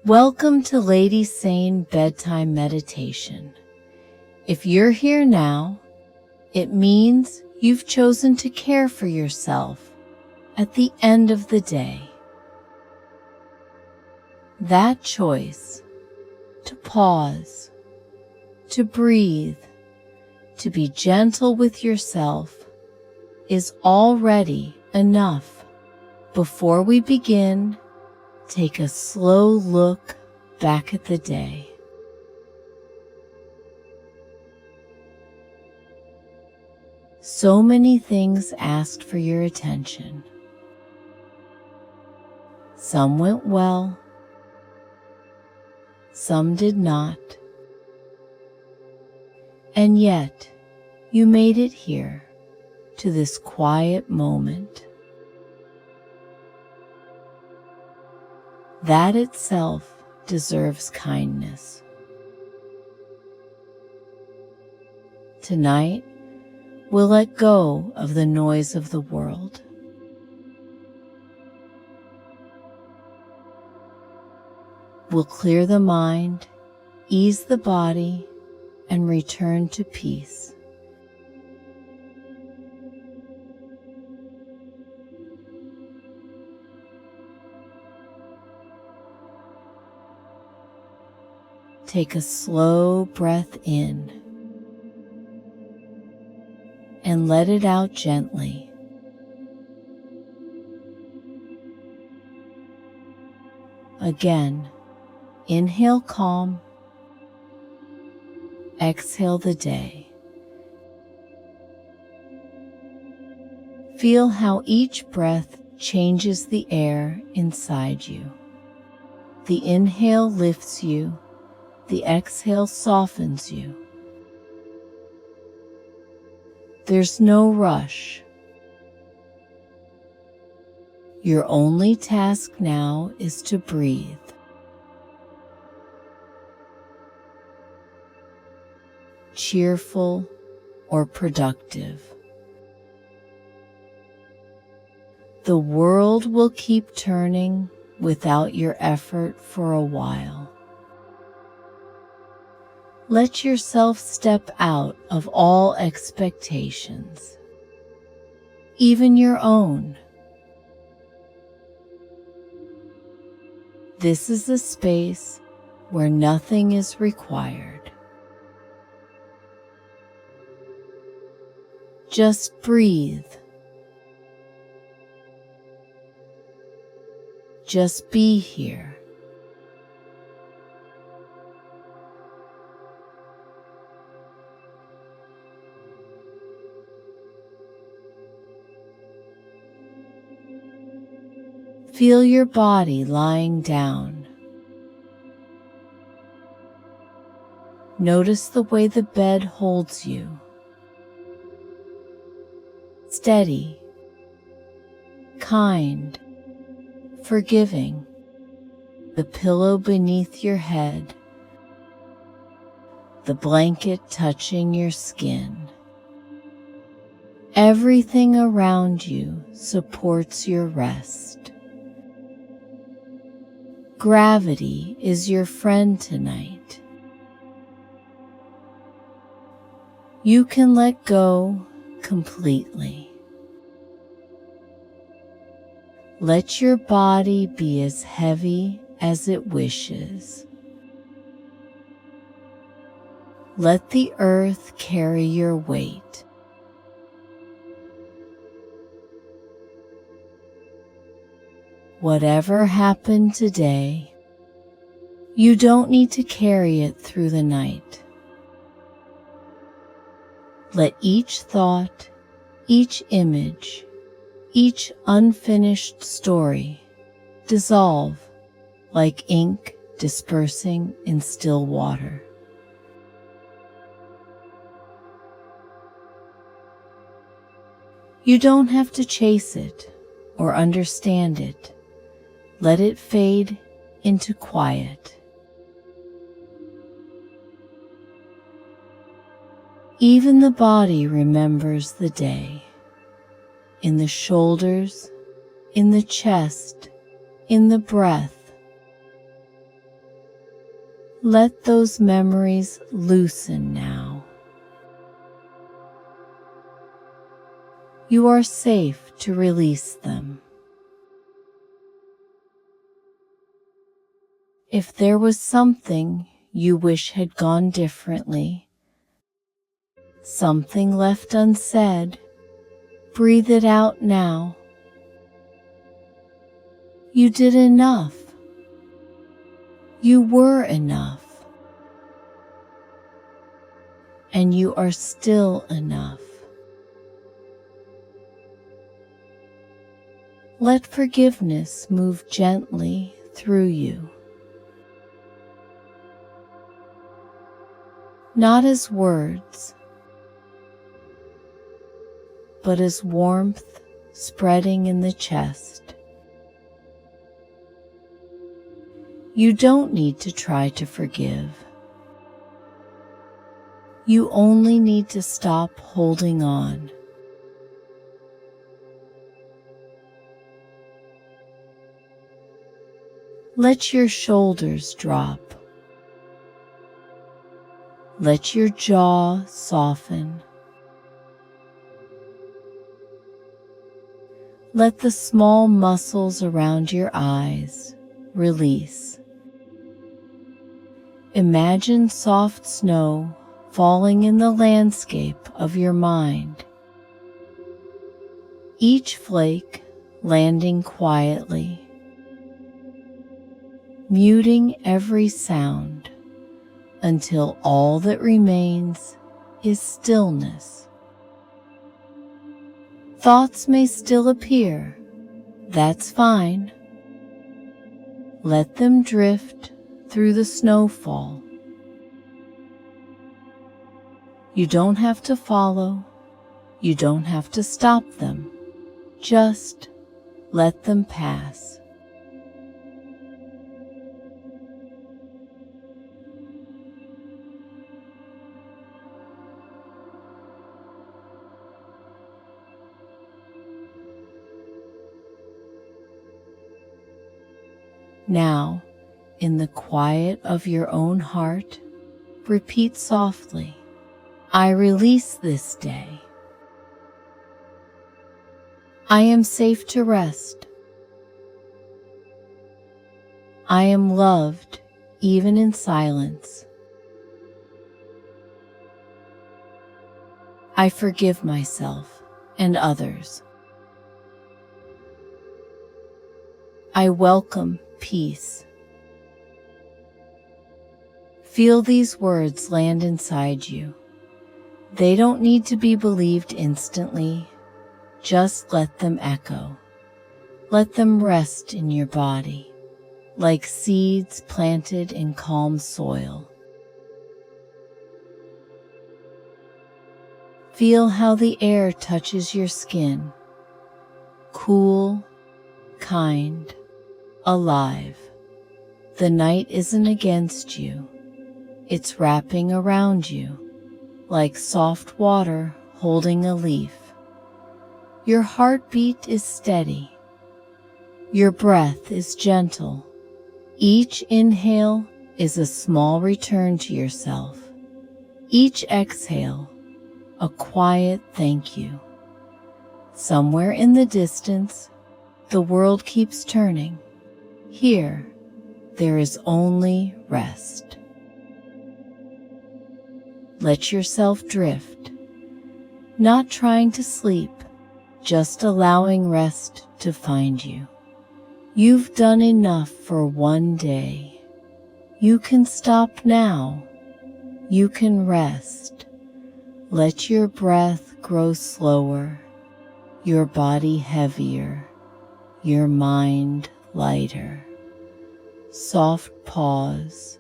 Welcome to Lady Sane Bedtime Meditation. If you're here now, it means you've chosen to care for yourself at the end of the day. That choice, to pause, to breathe, to be gentle with yourself, is already enough. Before we begin, take a slow look back at the day. So many things asked for your attention. Some went well, some did not. And yet, you made it here, to this quiet moment. That itself deserves kindness. Tonight, we'll let go of the noise of the world. We'll clear the mind, ease the body, and return to peace. Take a slow breath in and let it out gently. Again, inhale calm, exhale the day. Feel how each breath changes the air inside you. The inhale lifts you, the exhale softens you. There's no rush. Your only task now is to breathe. Cheerful or productive. The world will keep turning without your effort for a while. Let yourself step out of all expectations, even your own. This is a space where nothing is required. Just breathe. Just be here. Feel your body lying down. Notice the way the bed holds you. Steady, kind, forgiving. The pillow beneath your head, the blanket touching your skin. Everything around you supports your rest. Gravity is your friend tonight. You can let go completely. Let your body be as heavy as it wishes. Let the earth carry your weight. Whatever happened today, you don't need to carry it through the night. Let each thought, each image, each unfinished story dissolve like ink dispersing in still water. You don't have to chase it or understand it. Let it fade into quiet. Even the body remembers the day. In the shoulders, in the chest, in the breath. Let those memories loosen now. You are safe to release them. If there was something you wish had gone differently, something left unsaid, breathe it out now. You did enough. You were enough. And you are still enough. Let forgiveness move gently through you. Not as words, but as warmth spreading in the chest. You don't need to try to forgive. You only need to stop holding on. Let your shoulders drop. Let your jaw soften. Let the small muscles around your eyes release. Imagine soft snow falling in the landscape of your mind. Each flake landing quietly, muting every sound until all that remains is stillness. Thoughts may still appear. That's fine. Let them drift through the snowfall. You don't have to follow. You don't have to stop them. Just let them pass. Now, in the quiet of your own heart, repeat softly, I release this day. I am safe to rest. I am loved even in silence. I forgive myself and others. I welcome peace. Feel these words land inside you. They don't need to be believed instantly. Just let them echo. Let them rest in your body, like seeds planted in calm soil. Feel how the air touches your skin. Cool, kind, alive. The night isn't against you. It's wrapping around you, like soft water holding a leaf. Your heartbeat is steady. Your breath is gentle. Each inhale is a small return to yourself. Each exhale, a quiet thank you. Somewhere in the distance, the world keeps turning. Here, there is only rest. Let yourself drift, not trying to sleep, just allowing rest to find you. You've done enough for one day. You can stop now. You can rest. Let your breath grow slower, your body heavier, your mind lighter. Soft pause,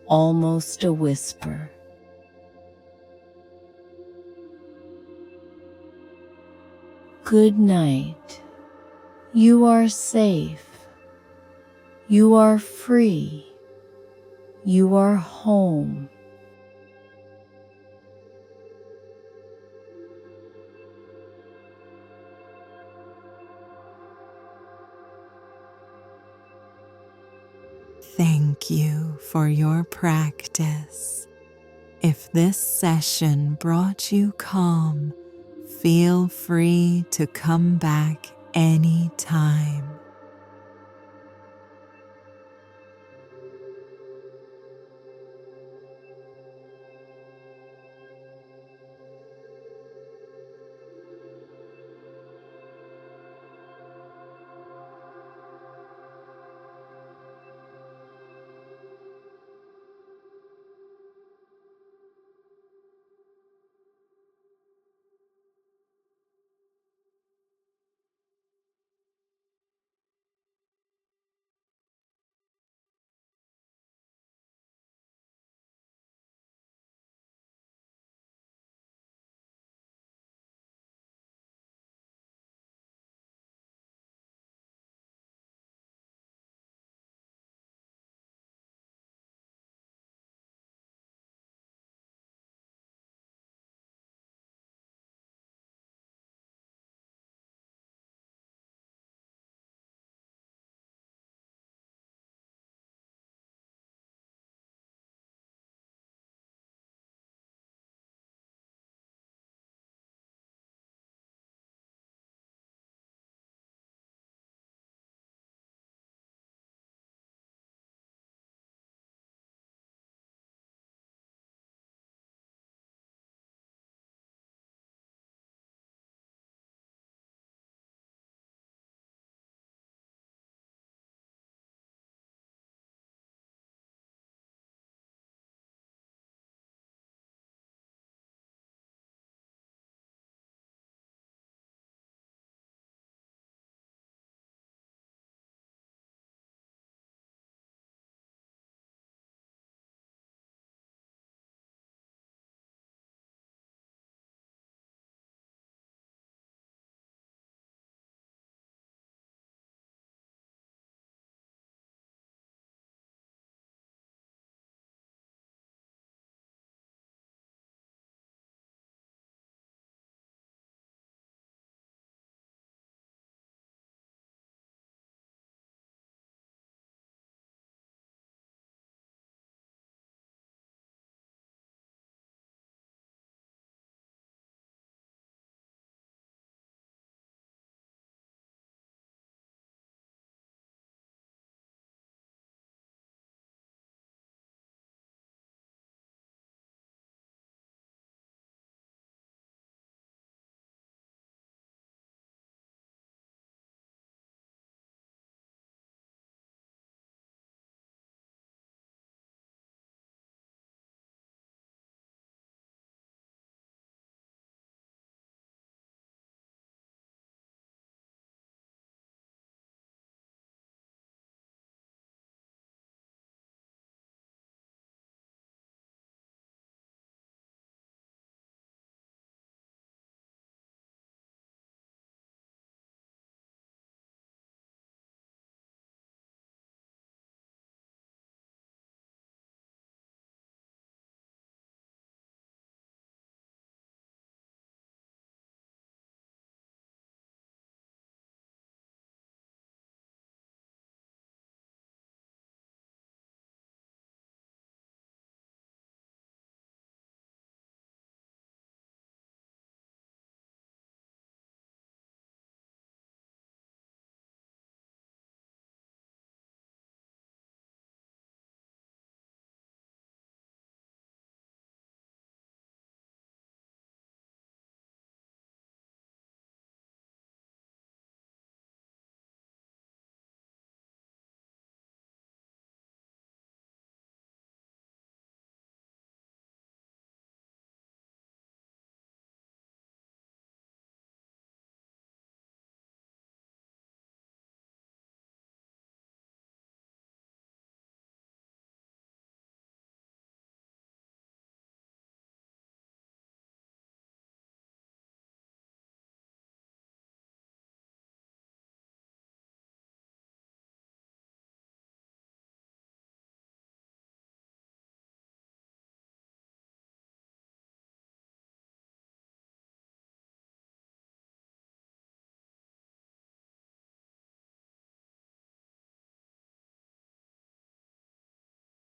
almost a whisper. Good night. You are safe. You are free. You are home. Thank Thank you for your practice. If this session brought you calm, feel free to come back anytime.